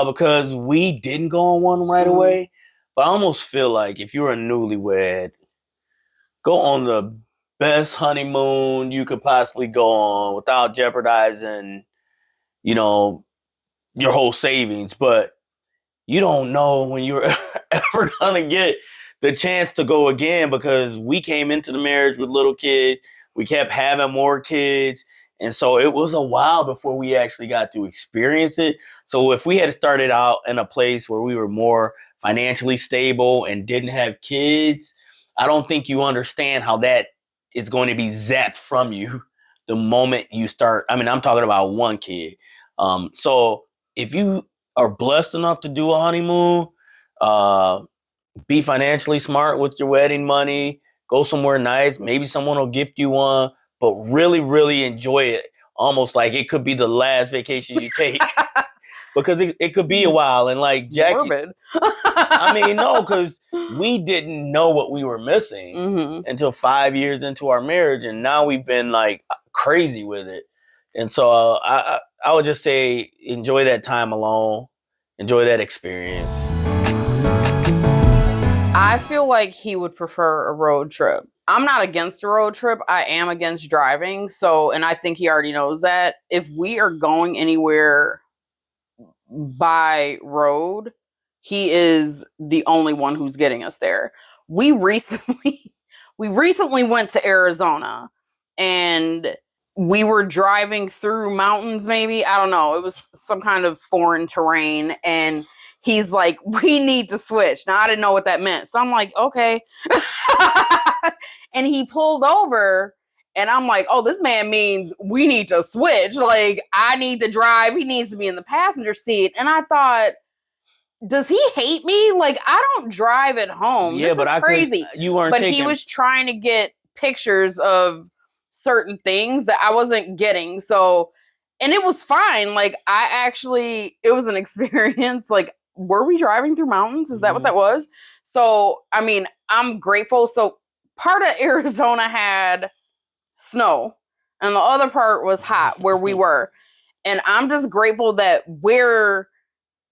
because we didn't go on one right away. But I almost feel like if you're a newlywed, go on the best honeymoon you could possibly go on without jeopardizing, you know, your whole savings. But you don't know when you're ever gonna get the chance to go again, because we came into the marriage with little kids. We kept having more kids. And so it was a while before we actually got to experience it. So if we had started out in a place where we were more financially stable and didn't have kids, I don't think you understand how that is going to be zapped from you the moment you start. I mean, I'm talking about one kid. So if you are blessed enough to do a honeymoon, be financially smart with your wedding money, go somewhere nice. Maybe someone will gift you one, but really, really enjoy it. Almost like it could be the last vacation you take. Because it could be a while. And like Jackie, Morbid. I mean, no, because we didn't know what we were missing until 5 years into our marriage. And now we've been like crazy with it. And so I would just say, enjoy that time alone. Enjoy that experience. I feel like he would prefer a road trip. I'm not against a road trip. I am against driving. So, and I think he already knows that. If we are going anywhere by road, he is the only one who's getting us there. We recently went to Arizona, and we were driving through mountains, maybe. I don't know. It was some kind of foreign terrain, and he's like, we need to switch. Now, I didn't know what that meant. So I'm like, okay. And he pulled over and I'm like, oh, this man means we need to switch. Like, I need to drive. He needs to be in the passenger seat. And I thought, does he hate me? Like, I don't drive at home. Yeah, this but is crazy. You weren't but taking... he was trying to get pictures of certain things that I wasn't getting. So, and it was fine. Like, it was an experience. Like, were we driving through mountains? Is that what that was? So, I mean, I'm grateful. So, part of Arizona had snow and the other part was hot where we were. And I'm just grateful that where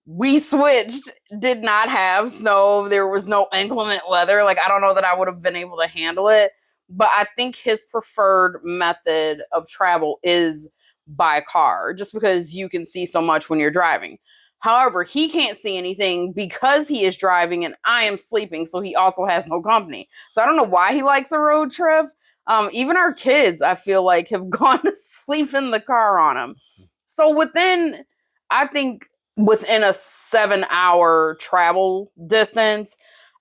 we switched did not have snow. There was no inclement weather. Like, I don't know that I would have been able to handle it. But I think his preferred method of travel is by car, just because you can see so much when you're driving. However, he can't see anything because he is driving and I am sleeping, so he also has no company. So I don't know why he likes a road trip. Even our kids, I feel like, have gone to sleep in the car on him. So I think within a 7-hour travel distance,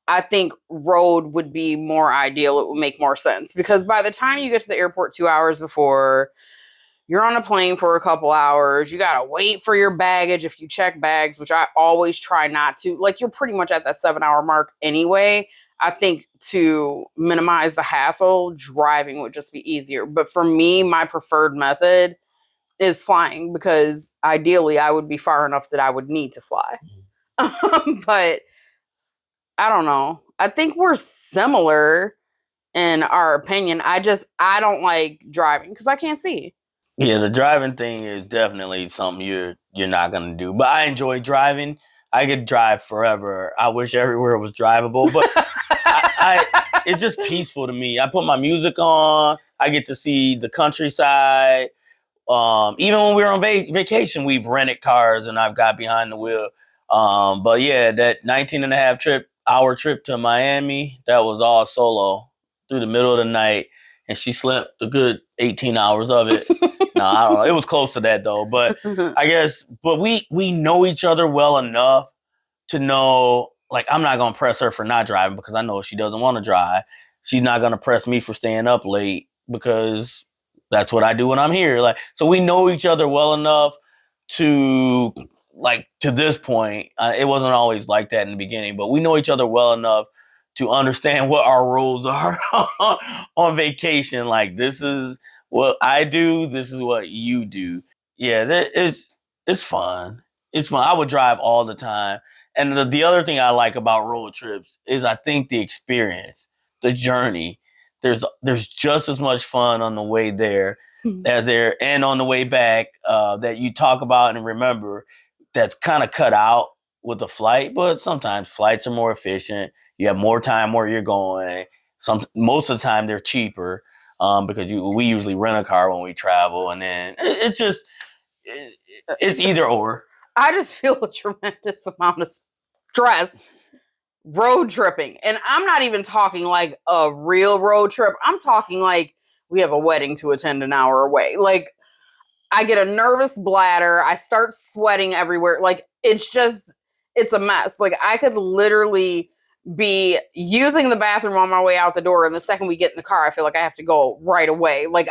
I think road would be more ideal. It would make more sense because by the time you get to the airport 2 hours before, you're on a plane for a couple hours. You got to wait for your baggage if you check bags, which I always try not to. Like, you're pretty much at that 7-hour mark anyway. I think to minimize the hassle, driving would just be easier. But for me, my preferred method is flying because ideally I would be far enough that I would need to fly. But I don't know. I think we're similar in our opinion. I don't like driving because I can't see. Yeah, the driving thing is definitely something you're not gonna do. But I enjoy driving. I could drive forever. I wish everywhere was drivable, but it's just peaceful to me. I put my music on. I get to see the countryside. Even when we were on vacation, we've rented cars and I've got behind the wheel. But yeah, that 19.5-hour trip to Miami, that was all solo through the middle of the night. And she slept a good 18 hours of it. No, I don't know. It was close to that though. But I guess, we know each other well enough to know, like, I'm not going to press her for not driving because I know she doesn't want to drive. She's not going to press me for staying up late because that's what I do when I'm here. Like, so we know each other well enough to, like, to this point, it wasn't always like that in the beginning, but we know each other well enough to understand what our roles are on vacation. Like, this is what I do. This is what you do. Yeah, it's fun. It's fun. I would drive all the time. And the other thing I like about road trips is I think the experience, the journey, there's just as much fun on the way there as there and on the way back that you talk about and remember that's kind of cut out with the flight. But sometimes flights are more efficient. You have more time where you're going. Most of the time they're cheaper because we usually rent a car when we travel. And then it's either or. I just feel a tremendous amount of stress road tripping. And I'm not even talking like a real road trip. I'm talking like we have a wedding to attend an hour away. Like, I get a nervous bladder. I start sweating everywhere. Like, it's a mess. Like, I could literally be using the bathroom on my way out the door. And the second we get in the car, I feel like I have to go right away. Like,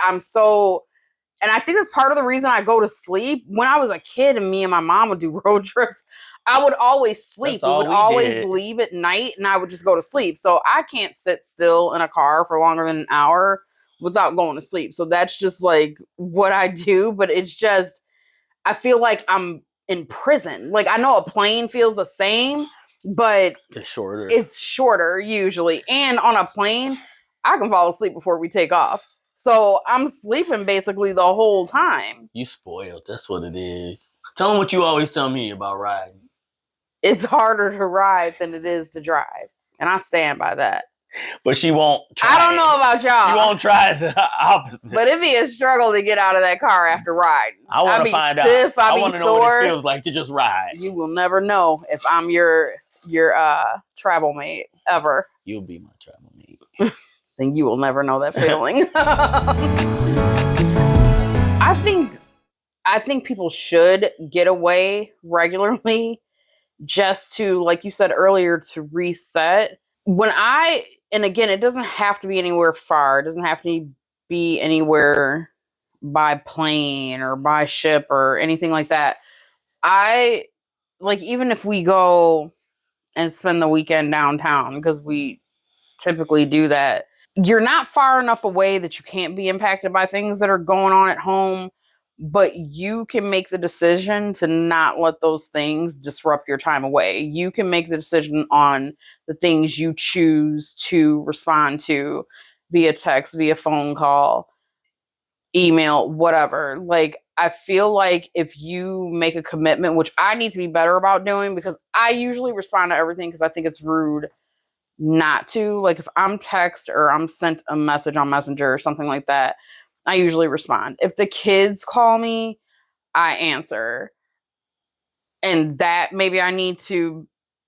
and I think that's part of the reason I go to sleep. When I was a kid and me and my mom would do road trips, I would always sleep. We would always leave at night and I would just go to sleep. So I can't sit still in a car for longer than an hour without going to sleep. So that's just like what I do. But it's just, I feel like I'm in prison. Like, I know a plane feels the same, but it's shorter usually. And on a plane, I can fall asleep before we take off. So I'm sleeping basically the whole time. You spoiled. That's what it is. Tell them what you always tell me about riding. It's harder to ride than it is to drive. And I stand by that. But she won't try. I don't know about y'all. She won't try the opposite. But it'd be a struggle to get out of that car after riding. I want to find stiff, out. I want to know what it feels like to just ride. You will never know if I'm your travel mate ever. You'll be my travel mate. Then you will never know that feeling. I think people should get away regularly. just to, like you said earlier, to reset. And again, it doesn't have to be anywhere far. It doesn't have to be anywhere by plane or by ship or anything like that. I like, even if we go and spend the weekend downtown, because we typically do that, you're not far enough away that you can't be impacted by things that are going on at home, but you can make the decision to not let those things disrupt your time away. You can make the decision on the things you choose to respond to via text, via phone call, email, whatever. Like, I feel like if you make a commitment, which I need to be better about doing, because I usually respond to everything because I think it's rude not to. Like, if I'm text or I'm sent a message on Messenger or something like that, I usually respond. If the kids call me, I answer. And that maybe I need to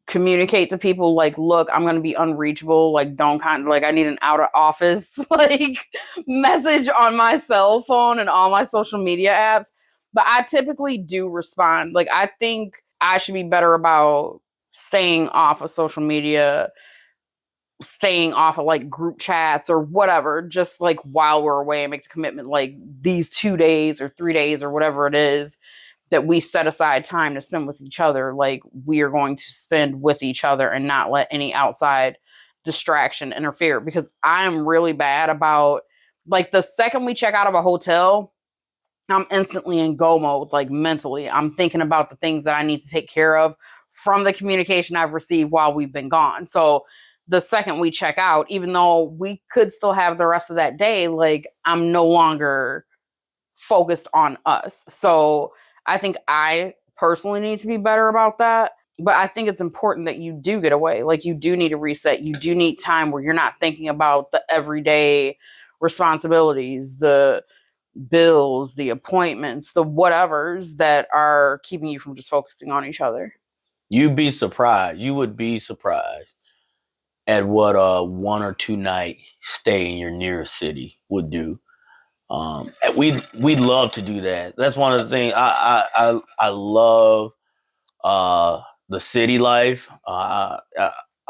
communicate to people, like, look, I'm going to be unreachable. Like, like, I need an out of office like message on my cell phone and all my social media apps. But I typically do respond. Like, I think I should be better about staying off of social media, staying off of like group chats or whatever, just like while we're away, and make the commitment, like these 2 days or 3 days or whatever it is that we set aside time to spend with each other, like we are going to spend with each other and not let any outside distraction interfere. Because I'm really bad about, like, the second we check out of a hotel, I'm instantly in go mode, like mentally. I'm thinking about the things that I need to take care of from the communication I've received while we've been gone. So the second we check out, even though we could still have the rest of that day, like, I'm no longer focused on us. So I think I personally need to be better about that. But I think it's important that you do get away. Like, you do need a reset. You do need time where you're not thinking about the everyday responsibilities, the bills, the appointments, the whatevers that are keeping you from just focusing on each other. You'd be surprised. You would be surprised at what a 1 or 2 night stay in your nearest city would do. We'd love to do that. That's one of the things I love. The city life. I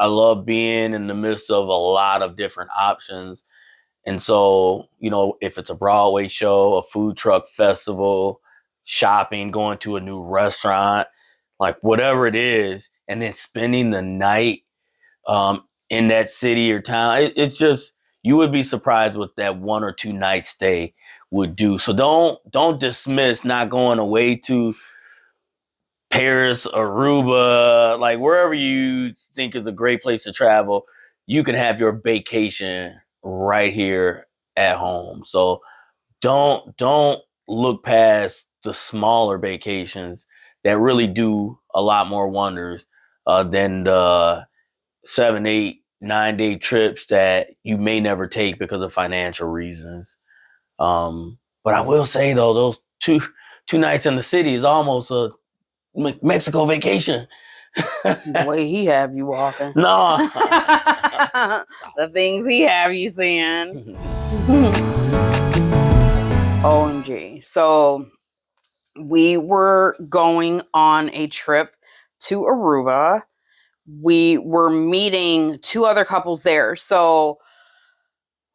love being in the midst of a lot of different options. And so, if it's a Broadway show, a food truck festival, shopping, going to a new restaurant, like whatever it is, and then spending the night in that city or town, it's just, you would be surprised what that 1 or 2 night stay would do. So don't dismiss not going away to Paris, Aruba, like wherever you think is a great place to travel. You can have your vacation right here at home. So don't look past the smaller vacations that really do a lot more wonders than the 7, 8, 9 day trips that you may never take because of financial reasons. But I will say though, those two nights in the city is almost a Mexico vacation. The way he have you walking. No. The things he have you seeing. OMG. So we were going on a trip to Aruba. We were meeting 2 other couples there. So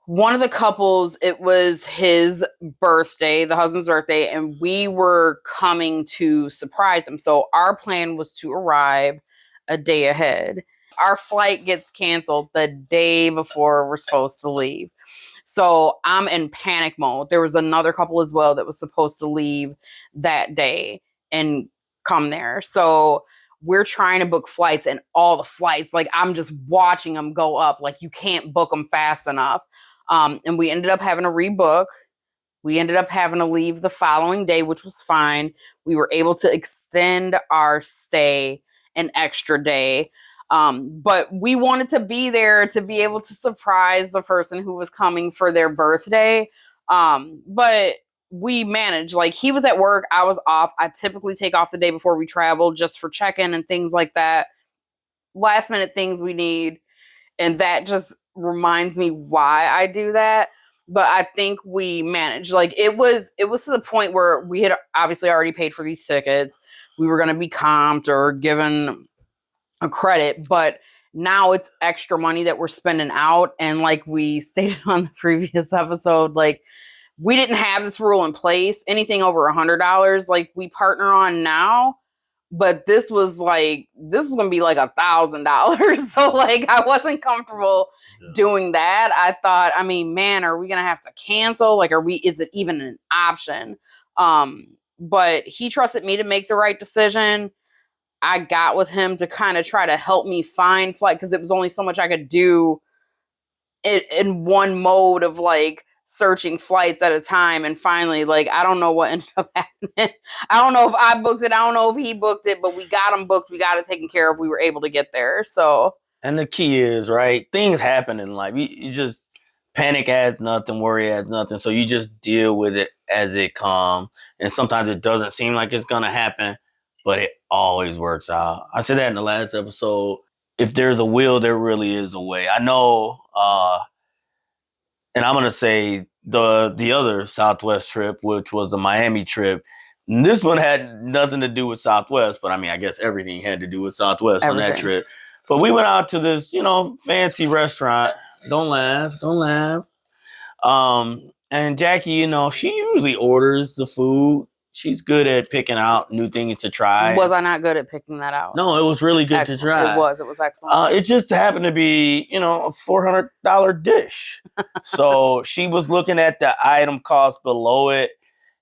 one of the couples, it was his birthday, the husband's birthday, and we were coming to surprise him. So our plan was to arrive a day ahead. Our flight gets canceled the day before we're supposed to leave. So I'm in panic mode. There was another couple as well that was supposed to leave that day and come there. So we're trying to book flights, and all the flights, like, I'm just watching them go up. Like, you can't book them fast enough. And we ended up having to rebook. We ended up having to leave the following day, which was fine. We were able to extend our stay an extra day. But we wanted to be there to be able to surprise the person who was coming for their birthday. But we managed. Like, he was at work, I was off. I typically take off the day before we travel just for check-in and things like that. Last minute things we need. And that just reminds me why I do that. But I think we managed. Like, it was to the point where we had obviously already paid for these tickets. We were going to be comped or given a credit, but now it's extra money that we're spending out. And like we stated on the previous episode, like we didn't have this rule in place. Anything over $100, like we partner on now. But this was going to be like $1,000. So like I wasn't comfortable doing that. I thought, I mean, man, are we going to have to cancel? Like, is it even an option? But he trusted me to make the right decision. I got with him to kind of try to help me find flight, because it was only so much I could do in one mode of like searching flights at a time. And finally, like, I don't know what ended up happening. I don't know if I booked it. I don't know if he booked it, but we got him booked. We got it taken care of. We were able to get there. So, and the key is, right, things happen in life. You just panic adds nothing, worry adds nothing. So you just deal with it as it comes. And sometimes it doesn't seem like it's going to happen, but it always works out. I said that in the last episode. If there's a will, there really is a way. I know, and I'm going to say the other Southwest trip, which was the Miami trip, this one had nothing to do with Southwest, but I mean, I guess everything had to do with Southwest on that trip. But we went out to this, fancy restaurant. Don't laugh. And Jackie, she usually orders the food. She's good at picking out new things to try. Was I not good at picking that out? No, it was really good to try. It was excellent. It just happened to be, a $400 dish. So she was looking at the item cost below it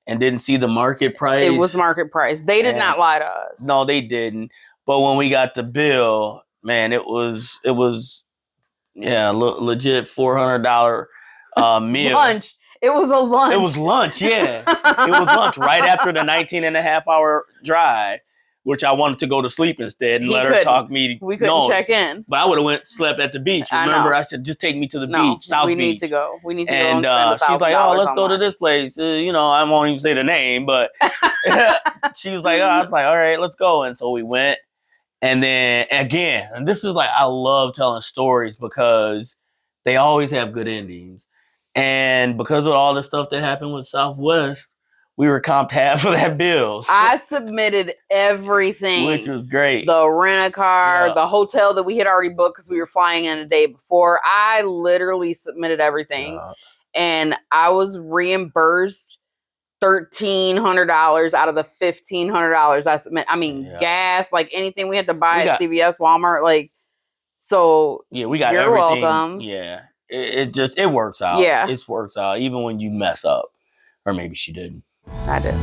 and didn't see the market price. It was market price. They did not lie to us. No, they didn't. But when we got the bill, man, it was legit $400 meal. Lunch. It was a lunch. It was lunch, yeah. It was lunch right after the 19-and-a-half-hour drive, which I wanted to go to sleep instead and let her talk me. We couldn't check in. But I would have slept at the beach. Remember, I said, just take me to the beach, South Beach. We need to go. We need to go and spend $1,000 she's like, oh, let's go lunch. to this place. I won't even say the name, but she was like, I was like, all right, let's go. And so we went. And then again, and this is like, I love telling stories because they always have good endings. And because of all the stuff that happened with Southwest, we were comped half of that bill. So, I submitted everything. Which was great. The rent-a-car, the hotel that we had already booked because we were flying in a day before. I literally submitted everything. And I was reimbursed $1,300 out of the $1,500 I submit. I mean, gas, like anything we had to buy at CVS, Walmart, like, so we got you're everything. welcome. Yeah. It works out. Yeah. It works out, even when you mess up. Or maybe she didn't. I did.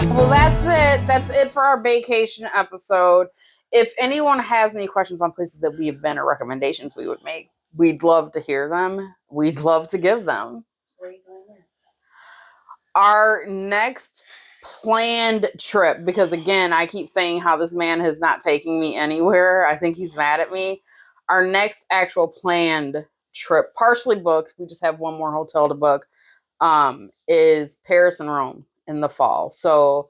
Well, that's it. That's it for our Baecation episode. If anyone has any questions on places that we have been or recommendations we would make, we'd love to hear them. We'd love to give them. Our next planned trip, because again, I keep saying how this man is not taking me anywhere. I think he's mad at me. Our next actual planned trip, partially booked, we just have one more hotel to book, is Paris and Rome in the fall. So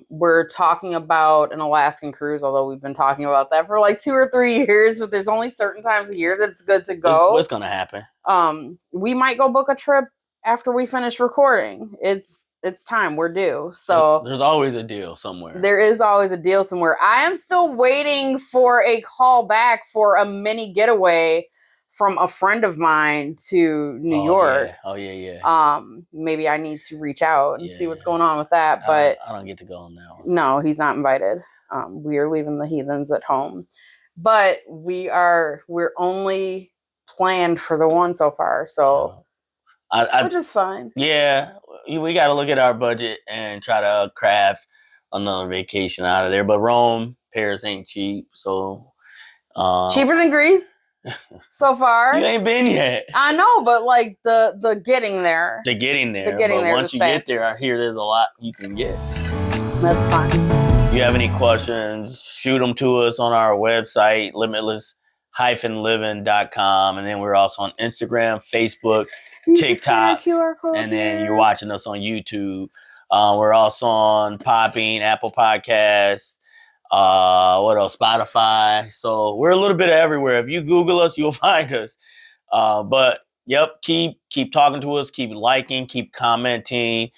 we're talking about an Alaskan cruise, although we've been talking about that for like 2 or 3 years, but there's only certain times a year that it's good to go. What's going to happen? We might go book a trip after we finish recording. It's time. We're due. So there's always a deal somewhere. There is always a deal somewhere. I am still waiting for a call back for a mini getaway from a friend of mine to New York. Yeah. Oh yeah. Maybe I need to reach out and see what's going on with that. But I don't get to go on that one. No, he's not invited. We are leaving the heathens at home. But we're only planned for the one so far. So which is fine. Yeah. We got to look at our budget and try to craft another vacation out of there. But Rome, Paris ain't cheap. So cheaper than Greece so far. You ain't been yet. I know, but like the getting there. The getting there. But once you get there, I hear there's a lot you can get. That's fine. If you have any questions, shoot them to us on our website, limitless-livin.com. And then we're also on Instagram, Facebook, TikTok, QR code and then you're watching us on YouTube. We're also on Podbean, Apple Podcasts, what else? Spotify. So we're a little bit everywhere. If you Google us, you'll find us. But yep, keep talking to us, keep liking, keep commenting.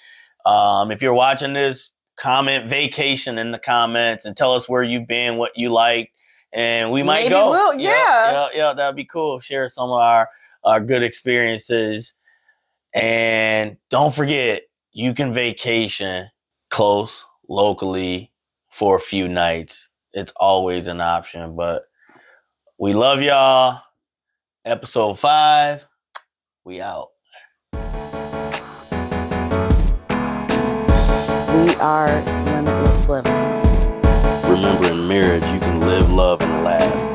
If you're watching this comment vacation in the comments and tell us where you've been, what you like, and we might Maybe go. we'll, Yeah, that'd be cool. Share some of our good experiences. And don't forget, you can vacation close, locally for a few nights. It's always an option, but we love y'all. Episode 5, we out. We are Limitless Livin. Remember, in marriage, you can live, love, and laugh.